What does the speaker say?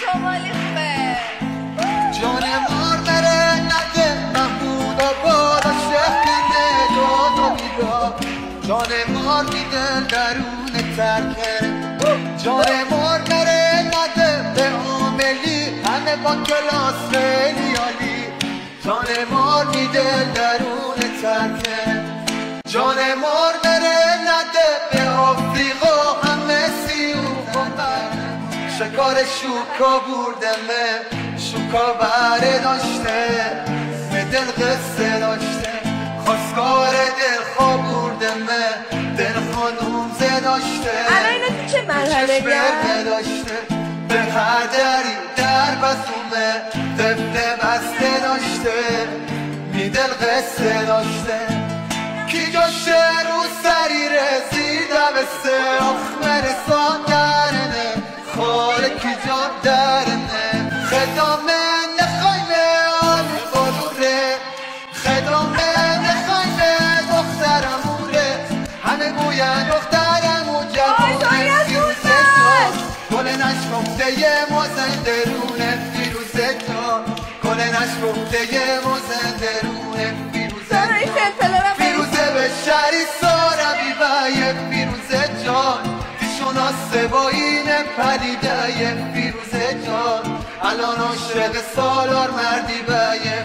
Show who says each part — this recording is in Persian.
Speaker 1: شمالی خوبه.
Speaker 2: جان مار نره نده محمود آباد شکنه دو بیدار. جان مار میده درون ترکه. جان مار نره نده به عاملی همه با کلاس خیلی عالی. جان مار میده درون ترکه. جان مار نره نده به آفریقا همه سیوم شکار شوکا بردمه شوکا بره داشته به دل قصه داشته خواستگار دل خواب بردمه دل خانومزه داشته
Speaker 1: الان اینا تو چه مرحله
Speaker 2: داشته به هر دری در بسومه طفل بسته داشته می دل قصه داشته کی جاشه رو سری رسید بسته آخ مرسان درنه خاله کی جان درنه خدامه نخایمه آن بلوره خدامه نخایمه دخترموره همه گوین دخترمو جوانه فیروزه جان گل نشکفته یه موزن درونه فیروزه جان گل نشکفته یه موزن درونه فیروزه جان فیروزه به شهری سارمی بایه فیروزه جان دیشونا سبایین پلیده یه فیروزه جان الان عاشق سالار مردی بایه